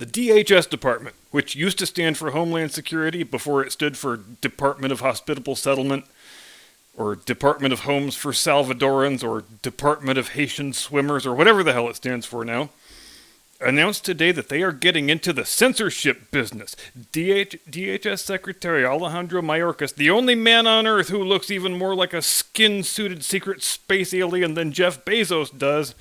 The DHS department, which used to stand for Homeland Security before it stood for Department of Hospitable Settlement, or Department of Homes for Salvadorans, or Department of Haitian Swimmers, or whatever the hell it stands for now, announced today that they are getting into the censorship business. DHS Secretary Alejandro Mayorkas, the only man on Earth who looks even more like a skin-suited secret space alien than Jeff Bezos does,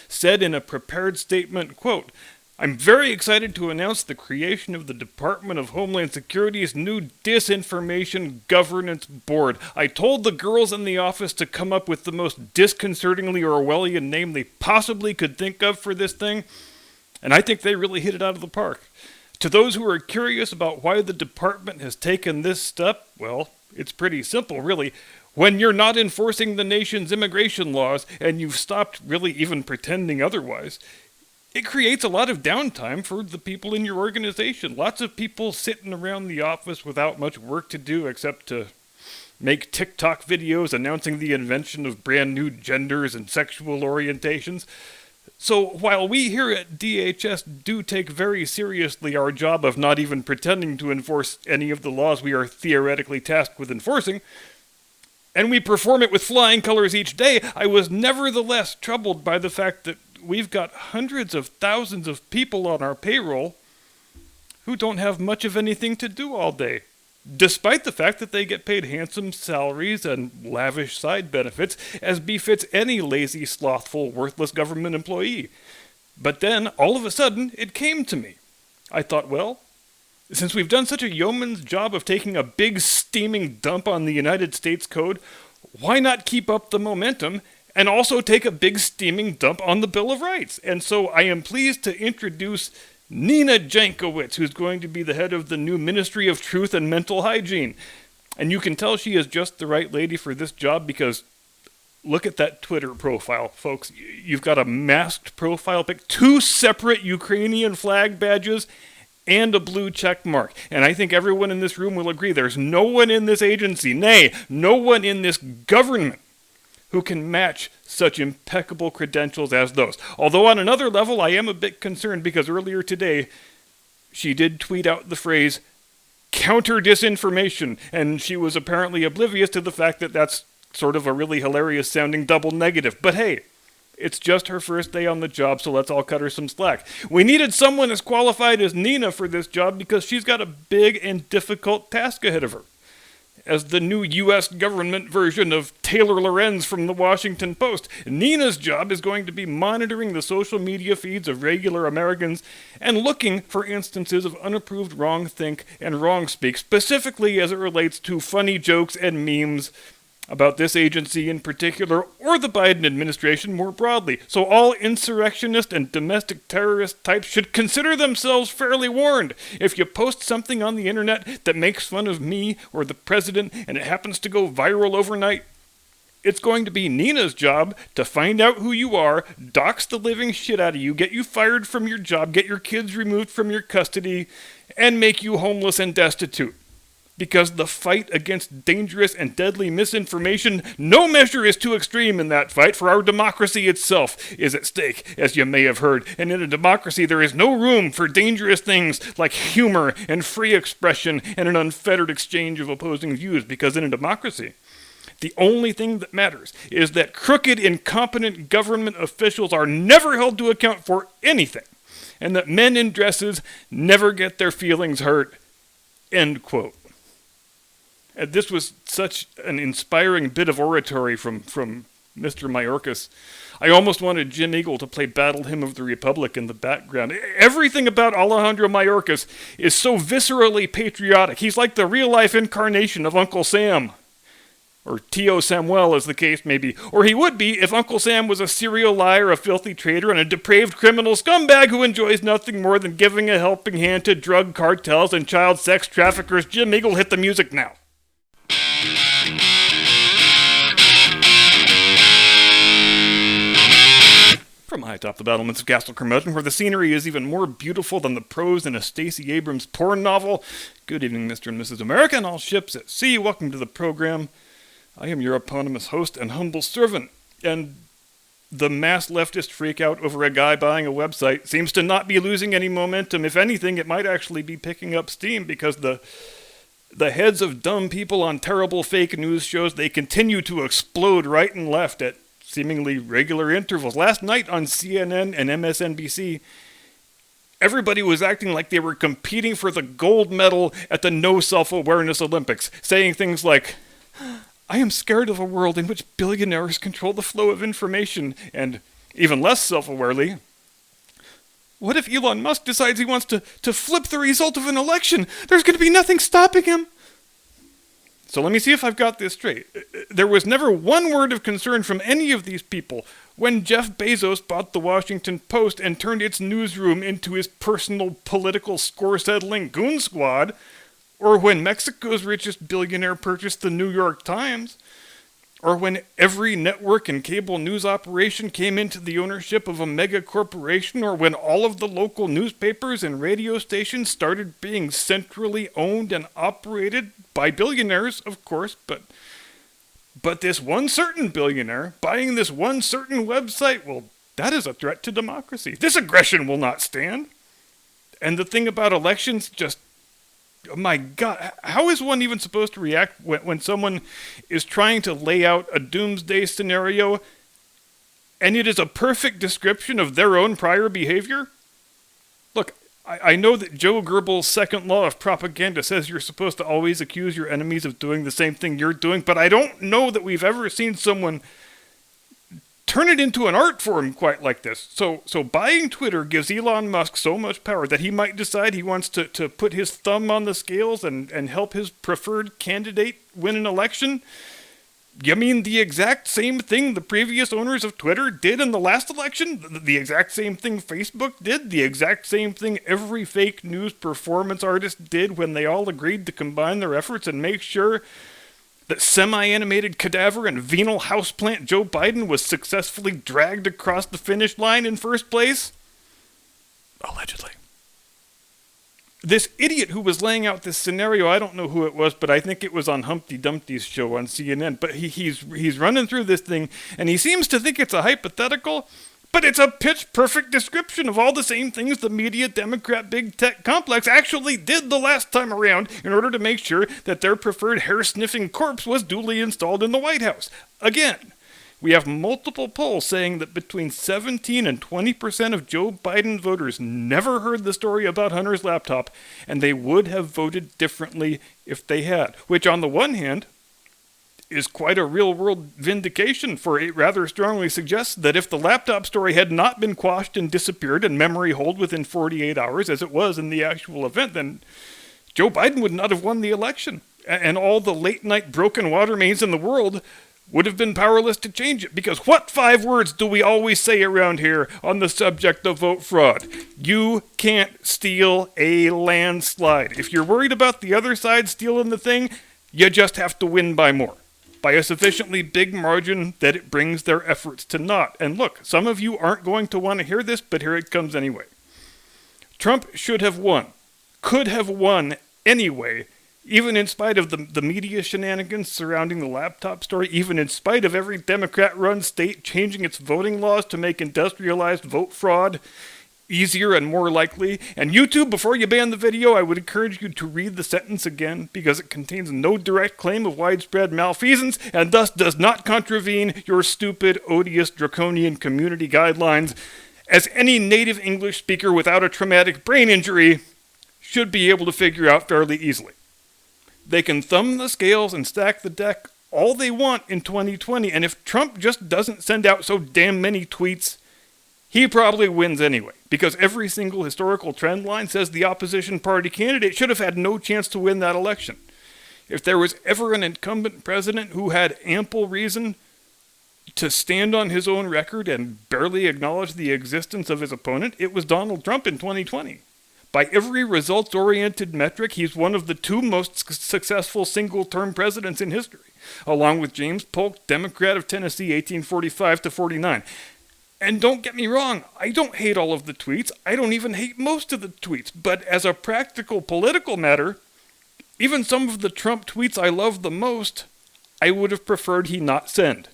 said in a prepared statement, quote, "I'm very excited to announce the creation of the Department of Homeland Security's new Disinformation Governance Board. I told the girls in the office to come up with the most disconcertingly Orwellian name they possibly could think of for this thing, and I think they really hit it out of the park. To those who are curious about why the department has taken this step, well, it's pretty simple, really. When you're not enforcing the nation's immigration laws, and you've stopped really even pretending otherwise, it creates a lot of downtime for the people in your organization. Lots of people sitting around the office without much work to do except to make TikTok videos announcing the invention of brand new genders and sexual orientations. So while we here at DHS do take very seriously our job of not even pretending to enforce any of the laws we are theoretically tasked with enforcing, and we perform it with flying colors each day, I was nevertheless troubled by the fact that we've got hundreds of thousands of people on our payroll who don't have much of anything to do all day, despite the fact that they get paid handsome salaries and lavish side benefits, as befits any lazy, slothful, worthless government employee. But then, all of a sudden, it came to me. I thought, well, since we've done such a yeoman's job of taking a big steaming dump on the United States Code, why not keep up the momentum and also take a big steaming dump on the Bill of Rights? And so I am pleased to introduce Nina Jankowicz, who's going to be the head of the new Ministry of Truth and Mental Hygiene. And you can tell she is just the right lady for this job because look at that Twitter profile, folks. You've got a masked profile pic, 2 separate Ukrainian flag badges, and a blue check mark. And I think everyone in this room will agree there's no one in this agency, nay, no one in this government who can match such impeccable credentials as those. Although on another level, I am a bit concerned because earlier today, she did tweet out the phrase, counter disinformation, and she was apparently oblivious to the fact that that's sort of a really hilarious sounding double negative. But hey, it's just her first day on the job, so let's all cut her some slack. We needed someone as qualified as Nina for this job because she's got a big and difficult task ahead of her. As the new U.S. government version of Taylor Lorenz from the Washington Post, Nina's job is going to be monitoring the social media feeds of regular Americans and looking for instances of unapproved wrong-think and wrong-speak, specifically as it relates to funny jokes and memes about this agency in particular, or the Biden administration more broadly. So all insurrectionist and domestic terrorist types should consider themselves fairly warned. If you post something on the internet that makes fun of me or the president and it happens to go viral overnight, it's going to be Nina's job to find out who you are, dox the living shit out of you, get you fired from your job, get your kids removed from your custody, and make you homeless and destitute. Because the fight against dangerous and deadly misinformation, no measure is too extreme in that fight, for our democracy itself is at stake, as you may have heard. And in a democracy, there is no room for dangerous things like humor and free expression and an unfettered exchange of opposing views, because in a democracy, the only thing that matters is that crooked, incompetent government officials are never held to account for anything, and that men in dresses never get their feelings hurt. End quote. And this was such an inspiring bit of oratory from Mr. Mayorkas. I almost wanted Jim Eagle to play Battle Hymn of the Republic in the background. Everything about Alejandro Mayorkas is so viscerally patriotic. He's like the real-life incarnation of Uncle Sam. Or Tio Samuel, as the case may be. Or he would be if Uncle Sam was a serial liar, a filthy traitor, and a depraved criminal scumbag who enjoys nothing more than giving a helping hand to drug cartels and child sex traffickers. Jim Eagle, hit the music now. From high atop the battlements of Castle Curmudgeon, where the scenery is even more beautiful than the prose in a Stacey Abrams porn novel. Good evening, Mr. and Mrs. America, and all ships at sea. Welcome to the program. I am your eponymous host and humble servant. And the mass leftist freakout over a guy buying a website seems to not be losing any momentum. If anything, it might actually be picking up steam because the heads of dumb people on terrible fake news shows, they continue to explode right and left at seemingly regular intervals. Last night on CNN and MSNBC, everybody was acting like they were competing for the gold medal at the No Self-Awareness Olympics, saying things like, I am scared of a world in which billionaires control the flow of information, and even less self-awarely, what if Elon Musk decides he wants to flip the result of an election? There's going to be nothing stopping him. So let me see if I've got this straight. There was never one word of concern from any of these people when Jeff Bezos bought the Washington Post and turned its newsroom into his personal political score-settling goon squad, or when Mexico's richest billionaire purchased the New York Times, or when every network and cable news operation came into the ownership of a mega corporation, or when all of the local newspapers and radio stations started being centrally owned and operated by billionaires, of course, but this one certain billionaire buying this one certain website, well, that is a threat to democracy. This aggression will not stand. And the thing about elections, just, oh my God, how is one even supposed to react when someone is trying to lay out a doomsday scenario and it is a perfect description of their own prior behavior? Look, I know that Joe Goebbels' second law of propaganda says you're supposed to always accuse your enemies of doing the same thing you're doing, but I don't know that we've ever seen someone turn it into an art form quite like this. So buying Twitter gives Elon Musk so much power that he might decide he wants to put his thumb on the scales and help his preferred candidate win an election. You mean the exact same thing the previous owners of Twitter did in the last election? The exact same thing Facebook did? The exact same thing every fake news performance artist did when they all agreed to combine their efforts and make sure that semi-animated cadaver and venal houseplant Joe Biden was successfully dragged across the finish line in first place? Allegedly. This idiot who was laying out this scenario, I don't know who it was, but I think it was on Humpty Dumpty's show on CNN. But he's running through this thing, and he seems to think it's a hypothetical, but it's a pitch-perfect description of all the same things the media, Democrat, big tech complex actually did the last time around in order to make sure that their preferred hair-sniffing corpse was duly installed in the White House. Again, we have multiple polls saying that between 17 and 20% of Joe Biden voters never heard the story about Hunter's laptop, and they would have voted differently if they had. Which, on the one hand, is quite a real-world vindication, for it rather strongly suggests that if the laptop story had not been quashed and disappeared and memory hold within 48 hours, as it was in the actual event, then Joe Biden would not have won the election. And all the late-night broken water mains in the world would have been powerless to change it, because what 5 words do we always say around here on the subject of vote fraud? You can't steal a landslide. If you're worried about the other side stealing the thing, you just have to win by more, by a sufficiently big margin that it brings their efforts to naught. And look, some of you aren't going to want to hear this, but here it comes anyway. Trump should have won, could have won anyway, even in spite of the media shenanigans surrounding the laptop story, even in spite of every Democrat-run state changing its voting laws to make industrialized vote fraud easier and more likely. And YouTube, before you ban the video, I would encourage you to read the sentence again, because it contains no direct claim of widespread malfeasance, and thus does not contravene your stupid, odious, draconian community guidelines, as any native English speaker without a traumatic brain injury should be able to figure out fairly easily. They can thumb the scales and stack the deck all they want in 2020, and if Trump just doesn't send out so damn many tweets, he probably wins anyway, because every single historical trend line says the opposition party candidate should have had no chance to win that election. If there was ever an incumbent president who had ample reason to stand on his own record and barely acknowledge the existence of his opponent, it was Donald Trump in 2020. By every results-oriented metric, he's one of the 2 most successful single-term presidents in history, along with James Polk, Democrat of Tennessee, 1845 to 49. And don't get me wrong, I don't hate all of the tweets. I don't even hate most of the tweets. But as a practical political matter, even some of the Trump tweets I love the most, I would have preferred he not send.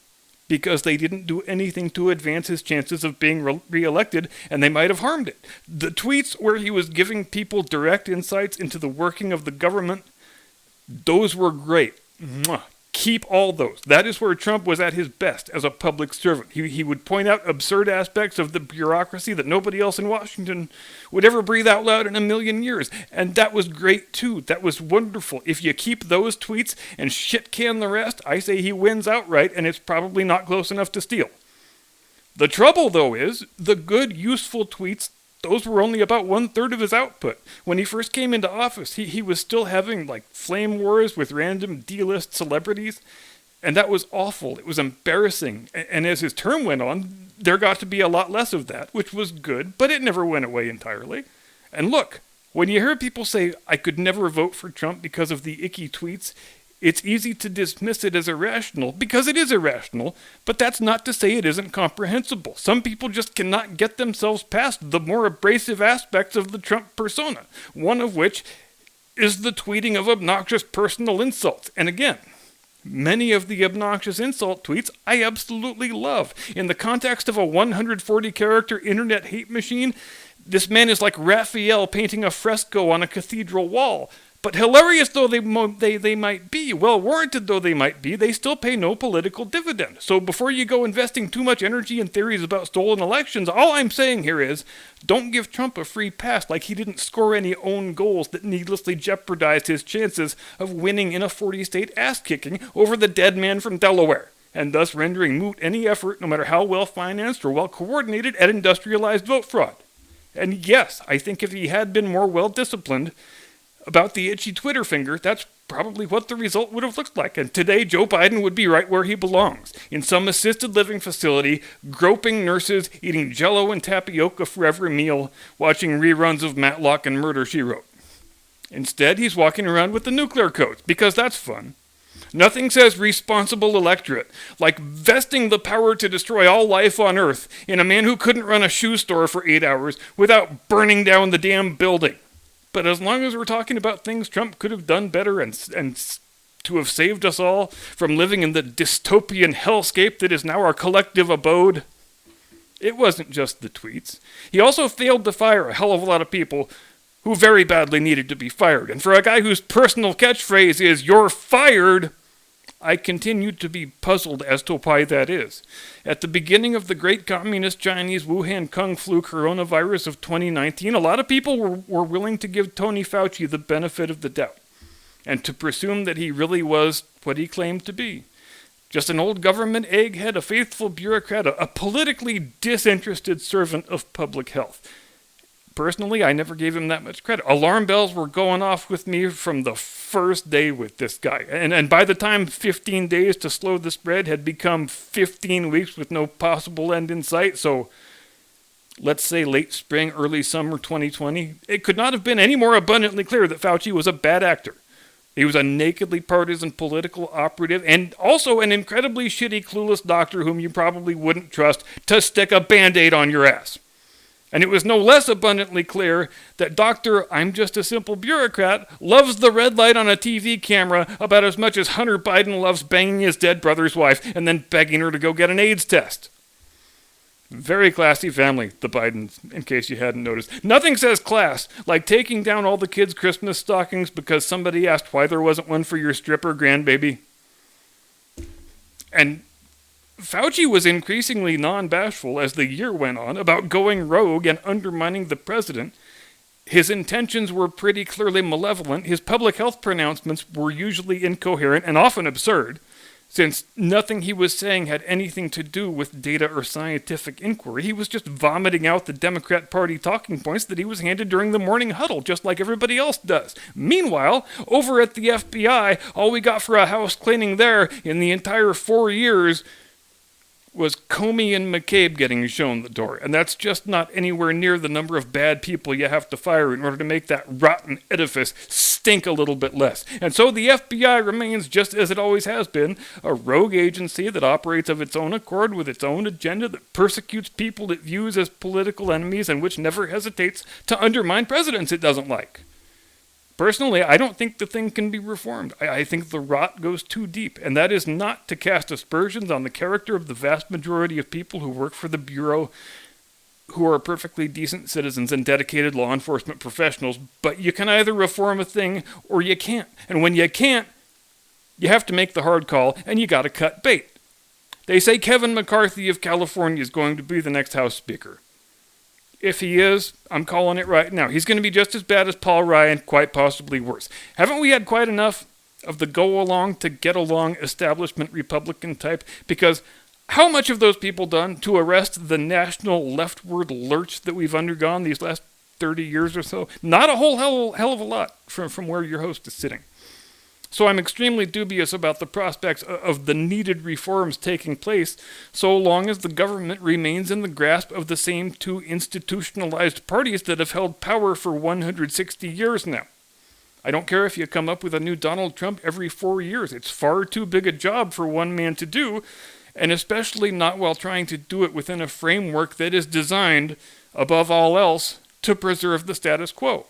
because they didn't do anything to advance his chances of being re-elected, and they might have harmed it. The tweets where he was giving people direct insights into the working of the government, those were great. Mwah. Keep all those. That is where Trump was at his best as a public servant. He would point out absurd aspects of the bureaucracy that nobody else in Washington would ever breathe out loud in a million years. And that was great too. That was wonderful. If you keep those tweets and shit can the rest, I say he wins outright, and it's probably not close enough to steal. The trouble, though, is the good, useful tweets, those were only about 1/3 of his output. When he first came into office, he was still having like flame wars with random D-list celebrities, and that was awful. It was embarrassing. And as his term went on, there got to be a lot less of that, which was good, but it never went away entirely. And look, when you hear people say, I could never vote for Trump because of the icky tweets, it's easy to dismiss it as irrational, because it is irrational, but that's not to say it isn't comprehensible. Some people just cannot get themselves past the more abrasive aspects of the Trump persona, one of which is the tweeting of obnoxious personal insults. And again, many of the obnoxious insult tweets I absolutely love. In the context of a 140-character internet hate machine, this man is like Raphael painting a fresco on a cathedral wall. But hilarious though they might be, well-warranted though they might be, they still pay no political dividend. So before you go investing too much energy in theories about stolen elections, all I'm saying here is, don't give Trump a free pass like he didn't score any own goals that needlessly jeopardized his chances of winning in a 40-state ass-kicking over the dead man from Delaware, and thus rendering moot any effort, no matter how well-financed or well-coordinated, at industrialized vote fraud. And yes, I think if he had been more well-disciplined about the itchy Twitter finger, that's probably what the result would have looked like. And today, Joe Biden would be right where he belongs, in some assisted living facility, groping nurses, eating Jell-O and tapioca for every meal, watching reruns of Matlock and Murder, She Wrote. Instead, he's walking around with the nuclear codes, because that's fun. Nothing says responsible electorate like vesting the power to destroy all life on Earth in a man who couldn't run a shoe store for 8 hours without burning down the damn building. But as long as we're talking about things Trump could have done better and to have saved us all from living in the dystopian hellscape that is now our collective abode, it wasn't just the tweets. He also failed to fire a hell of a lot of people who very badly needed to be fired. And for a guy whose personal catchphrase is, "You're fired," I continue to be puzzled as to why that is. At the beginning of the great communist Chinese Wuhan Kung Flu coronavirus of 2019, a lot of people were willing to give Tony Fauci the benefit of the doubt, and to presume that he really was what he claimed to be. Just an old government egghead, a faithful bureaucrat, a politically disinterested servant of public health. Personally, I never gave him that much credit. Alarm bells were going off with me from the first day with this guy. And by the time 15 days to slow the spread had become 15 weeks with no possible end in sight, so let's say late spring, early summer 2020, it could not have been any more abundantly clear that Fauci was a bad actor. He was a nakedly partisan political operative and also an incredibly shitty, clueless doctor whom you probably wouldn't trust to stick a Band-Aid on your ass. And it was no less abundantly clear that Dr. I'm just a simple bureaucrat loves the red light on a TV camera about as much as Hunter Biden loves banging his dead brother's wife and then begging her to go get an AIDS test. Very classy family, the Bidens, in case you hadn't noticed. Nothing says class like taking down all the kids' Christmas stockings because somebody asked why there wasn't one for your stripper grandbaby. And Fauci was increasingly non-bashful as the year went on about going rogue and undermining the president. His intentions were pretty clearly malevolent. His public health pronouncements were usually incoherent and often absurd, since nothing he was saying had anything to do with data or scientific inquiry. He was just vomiting out the Democrat Party talking points that he was handed during the morning huddle, just like everybody else does. Meanwhile, over at the FBI, all we got for a house cleaning there in the entire 4 years was Comey and McCabe getting shown the door. And that's just not anywhere near the number of bad people you have to fire in order to make that rotten edifice stink a little bit less. And so the FBI remains, just as it always has been, a rogue agency that operates of its own accord with its own agenda, that persecutes people it views as political enemies, and which never hesitates to undermine presidents it doesn't like. Personally, I don't think the thing can be reformed. I think the rot goes too deep, and that is not to cast aspersions on the character of the vast majority of people who work for the Bureau, who are perfectly decent citizens and dedicated law enforcement professionals, but you can either reform a thing or you can't. And when you can't, you have to make the hard call, and you gotta cut bait. They say Kevin McCarthy of California is going to be the next House Speaker. If he is, I'm calling it right now. He's going to be just as bad as Paul Ryan, quite possibly worse. Haven't we had quite enough of the go-along to get-along establishment Republican type? Because how much have those people done to arrest the national leftward lurch that we've undergone these last 30 years or so? Not a whole hell of a lot from where your host is sitting. So I'm extremely dubious about the prospects of the needed reforms taking place so long as the government remains in the grasp of the same two institutionalized parties that have held power for 160 years now. I don't care if you come up with a new Donald Trump every 4 years. It's far too big a job for one man to do, and especially not while trying to do it within a framework that is designed, above all else, to preserve the status quo.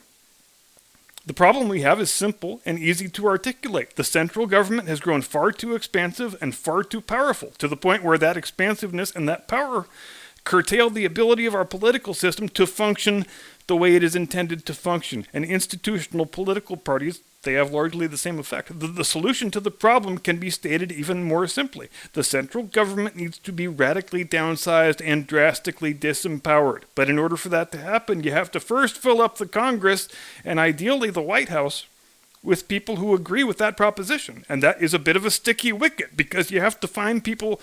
The problem we have is simple and easy to articulate. The central government has grown far too expansive and far too powerful, to the point where that expansiveness and that power curtail the ability of our political system to function the way it is intended to function. And institutional political parties, they have largely the same effect. The solution to the problem can be stated even more simply. The central government needs to be radically downsized and drastically disempowered. But in order for that to happen, you have to first fill up the Congress, and ideally the White House, with people who agree with that proposition. And that is a bit of a sticky wicket, because you have to find people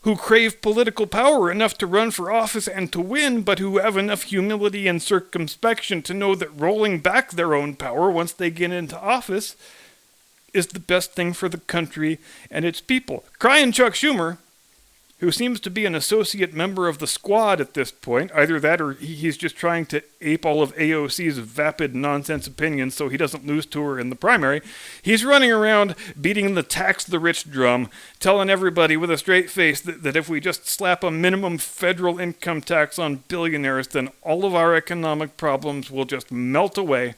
who crave political power enough to run for office and to win, but who have enough humility and circumspection to know that rolling back their own power once they get into office is the best thing for the country and its people. Crying Chuck Schumer, who seems to be an associate member of the squad at this point, either that or he's just trying to ape all of AOC's vapid nonsense opinions so he doesn't lose to her in the primary. He's running around beating the tax the rich drum, telling everybody with a straight face that if we just slap a minimum federal income tax on billionaires, then all of our economic problems will just melt away.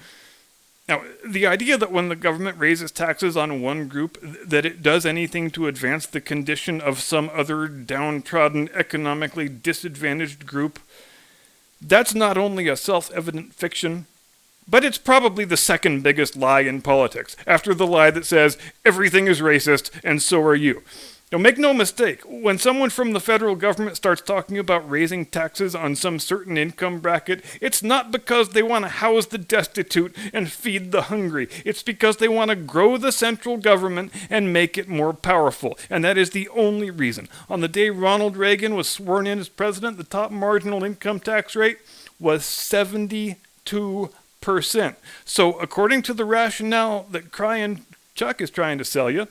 Now, the idea that when the government raises taxes on one group, that it does anything to advance the condition of some other downtrodden, economically disadvantaged group, that's not only a self-evident fiction, but it's probably the second biggest lie in politics, after the lie that says, everything is racist, and so are you. Now, make no mistake, when someone from the federal government starts talking about raising taxes on some certain income bracket, it's not because they want to house the destitute and feed the hungry. It's because they want to grow the central government and make it more powerful. And that is the only reason. On the day Ronald Reagan was sworn in as president, the top marginal income tax rate was 72%. So, according to the rationale that Crying Chuck is trying to sell you,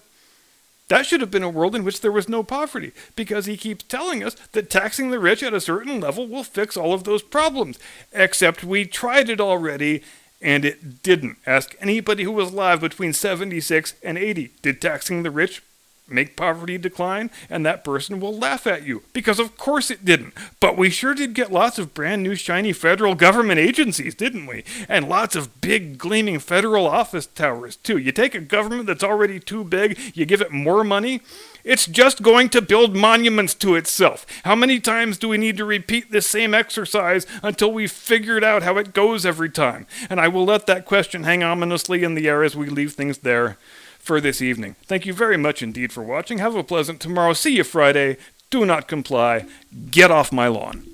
that should have been a world in which there was no poverty, because he keeps telling us that taxing the rich at a certain level will fix all of those problems. Except we tried it already, and it didn't. Ask anybody who was alive between 76 and 80. Did taxing the rich make poverty decline? And that person will laugh at you, because of course it didn't. But we sure did get lots of brand new shiny federal government agencies, didn't we? And lots of big gleaming federal office towers too. You take a government that's already too big, you give it more money, it's just going to build monuments to itself. How many times do we need to repeat this same exercise until we've figured out how it goes every time? And I will let that question hang ominously in the air as we leave things there for this evening. Thank you very much indeed for watching. Have a pleasant tomorrow. See you Friday. Do not comply. Get off my lawn.